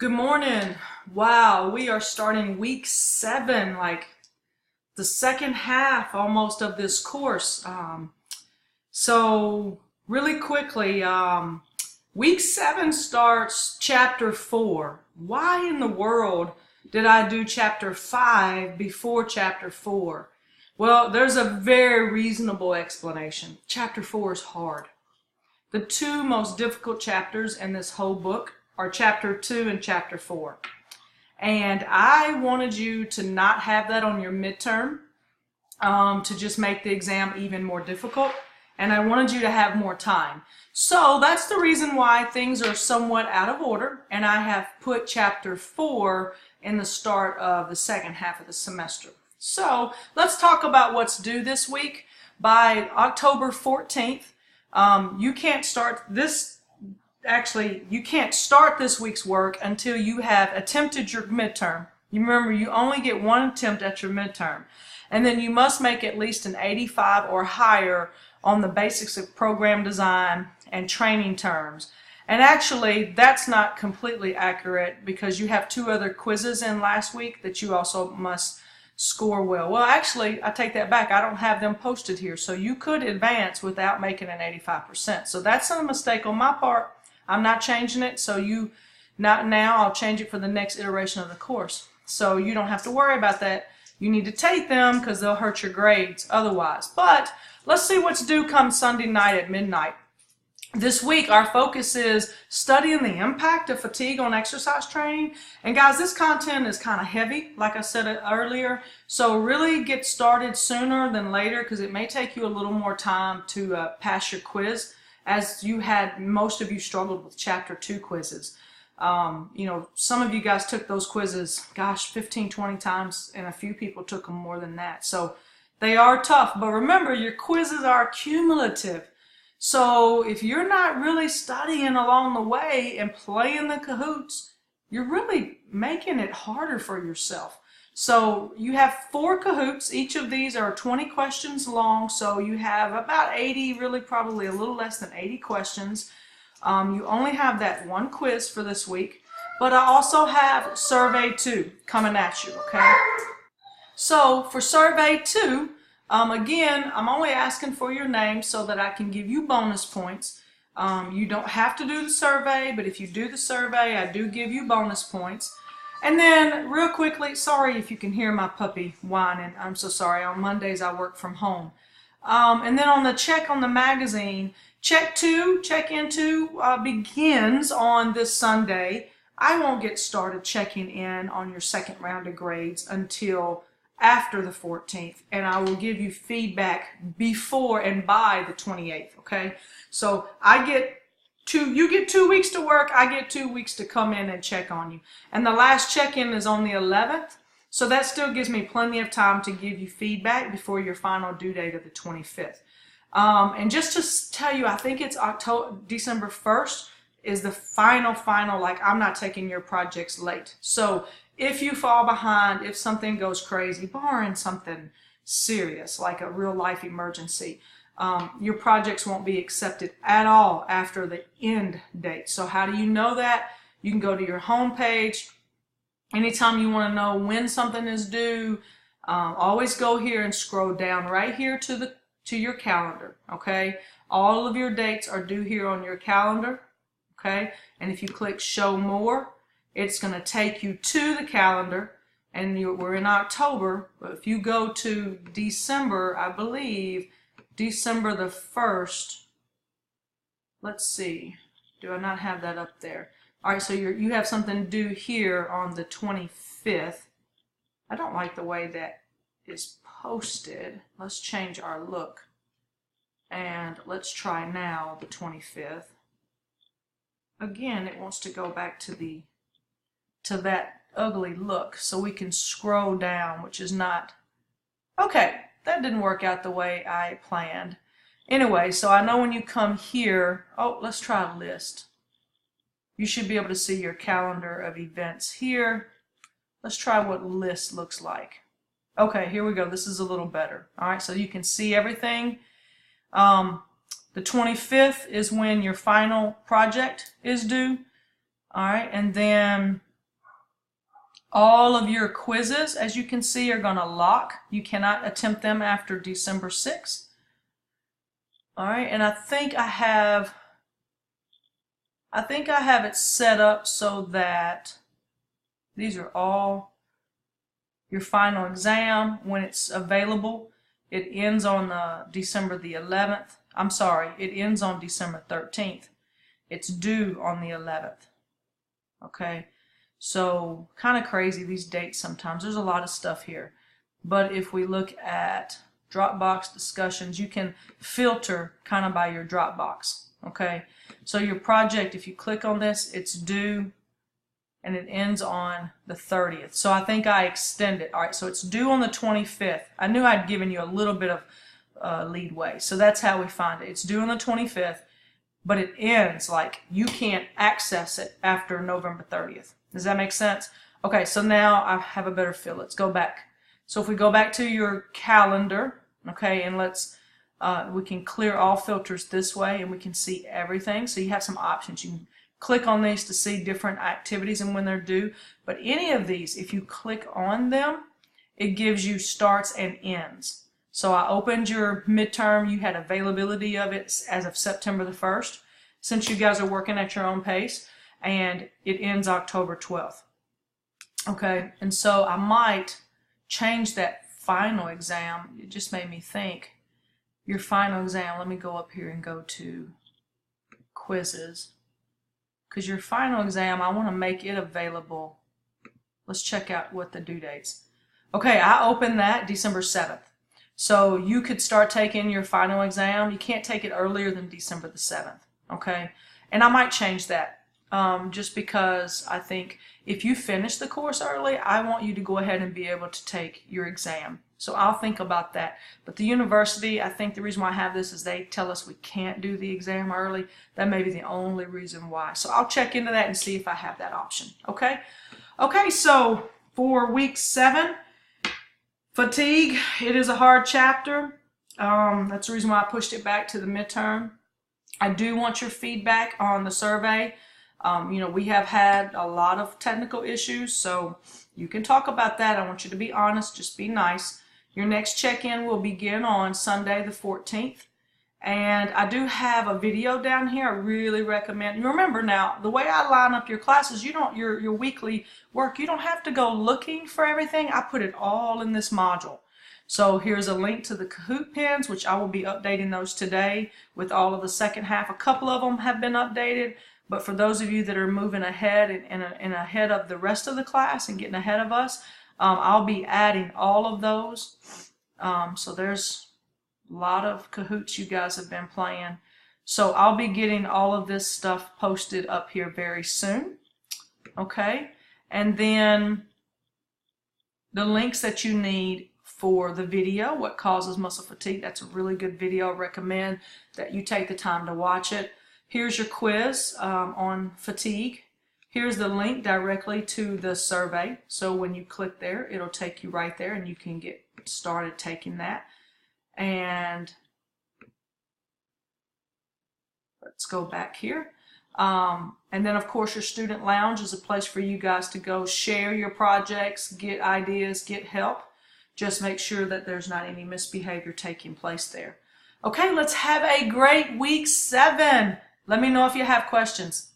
Good morning. Wow, we are starting week 7, like the second half almost of this course. So really quickly, week 7 starts chapter 4. Why in the world did I do chapter 5 before chapter 4? Well, there's a very reasonable explanation. Chapter 4 is hard. The two most difficult chapters in this whole book are chapter 2 and chapter 4. And I wanted you to not have that on your midterm, to just make the exam even more difficult. And I wanted you to have more time. So that's the reason why things are somewhat out of order. And I have put chapter 4 in the start of the second half of the semester. So let's talk about what's due this week. By October 14th, you can't start this. Actually, you can't start this week's work until you have attempted your midterm. You remember, you only get one attempt at your midterm. And then you must make at least an 85 or higher on the basics of program design and training terms. And actually, that's not completely accurate because you have 2 other quizzes in last week that you also must score well. Well, actually, I take that back. I don't have them posted here. So you could advance without making an 85%. So that's a mistake on my part. I'm not changing it, so not now. I'll change it for the next iteration of the course. So you don't have to worry about that. You need to take them because they'll hurt your grades otherwise. But let's see what's due come Sunday night at midnight. This week, our focus is studying the impact of fatigue on exercise training. And guys, this content is kind of heavy, like I said earlier. So really get started sooner than later because it may take you a little more time to pass your quiz, as most of you struggled with chapter 2 quizzes. Some of you guys took those quizzes, gosh, 15, 20 times, and a few people took them more than that. So they are tough, but remember, your quizzes are cumulative. So if you're not really studying along the way and playing the cahoots, you're really making it harder for yourself. So you have 4 cahoots. Each of these are 20 questions long. So you have about 80, really probably a little less than 80 questions. You only have that one quiz for this week. But I also have survey 2 coming at you, okay? So for survey 2, again, I'm only asking for your name so that I can give you bonus points. You don't have to do the survey, but if you do the survey, I do give you bonus points. And then, real quickly, sorry if you can hear my puppy whining. I'm so sorry. On Mondays, I work from home. And then on the check on the magazine, check in 2 begins on this Sunday. I won't get started checking in on your second round of grades until after the 14th. And I will give you feedback before and by the 28th, okay? So you get 2 weeks to work, I get 2 weeks to come in and check on you. And the last check-in is on the 11th, so that still gives me plenty of time to give you feedback before your final due date of the 25th. And just to tell you, I think it's December 1st is the final, like I'm not taking your projects late. So if you fall behind, if something goes crazy, barring something serious like a real life emergency, your projects won't be accepted at all after the end date. So how do you know that? You can go to your home page. Anytime you want to know when something is due, always go here and scroll down right here to your calendar, okay? All of your dates are due here on your calendar, okay? And if you click show more, it's going to take you to the calendar, and we're in October, but if you go to December, I believe, December the 1st, let's see, do I not have that up there? All right, so you have something due here on the 25th. I don't like the way that is posted. Let's change our look. And let's try now the 25th. Again, it wants to go back to that ugly look, so we can scroll down, which is not okay. That didn't work out the way I planned. Anyway, so I know when you come here, let's try a list. You should be able to see your calendar of events here. Let's try what list looks like. Okay, here we go. This is a little better. All right, so you can see everything. The 25th is when your final project is due. All right, and then All of your quizzes, as you can see, are going to lock. You cannot attempt them after December 6th. All right, and I think I have it set up so that these are all your final exam when it's available. It ends on December the 11th. I'm sorry, it ends on December 13th. It's due on the 11th. Okay, so kind of crazy these dates sometimes. There's a lot of stuff here. But if we look at Dropbox discussions, you can filter kind of by your Dropbox. Okay, so your project, if you click on this, it's due and it ends on the 30th. So I think I extend it. All right, so it's due on the 25th. I knew I'd given you a little bit of leadway. So that's how we find it. It's due on the 25th, but it ends, like you can't access it after November 30th. Does that make sense? Okay, so now I have a better feel. Let's go back. So if we go back to your calendar, okay, and we can clear all filters this way and we can see everything. So you have some options. You can click on these to see different activities and when they're due. But any of these, if you click on them, it gives you starts and ends. So I opened your midterm. You had availability of it as of September the 1st, since you guys are working at your own pace, and it ends October 12th. Okay, and so I might change that final exam. It just made me think. Your final exam, let me go up here and go to quizzes. Because your final exam, I want to make it available. Let's check out what the due dates. Okay, I opened that December 7th. So you could start taking your final exam. You can't take it earlier than December the 7th. Okay, and I might change that just because I think if you finish the course early, I want you to go ahead and be able to take your exam. So I'll think about that. But the university, I think the reason why I have this is they tell us we can't do the exam early. That may be the only reason why. So I'll check into that and see if I have that option. Okay? Okay, so for week 7, fatigue, it is a hard chapter. That's the reason why I pushed it back to the midterm. I do want your feedback on the survey. We have had a lot of technical issues, so you can talk about that. I want you to be honest, just be nice. Your next check-in will begin on Sunday the 14th. And I do have a video down here I really recommend. And remember now, the way I line up your classes, your weekly work, you don't have to go looking for everything. I put it all in this module. So here's a link to the Kahoot pins, which I will be updating those today with all of the second half. A couple of them have been updated. But for those of you that are moving ahead and ahead of the rest of the class and getting ahead of us, I'll be adding all of those. So there's a lot of Kahoots you guys have been playing. So I'll be getting all of this stuff posted up here very soon. Okay? And then the links that you need for the video, What Causes Muscle Fatigue. That's a really good video. I recommend that you take the time to watch it. Here's your quiz on fatigue. Here's the link directly to the survey. So when you click there, it'll take you right there and you can get started taking that. And let's go back here. And then of course your student lounge is a place for you guys to go share your projects, get ideas, get help. Just make sure that there's not any misbehavior taking place there. Okay, let's have a great week 7. Let me know if you have questions.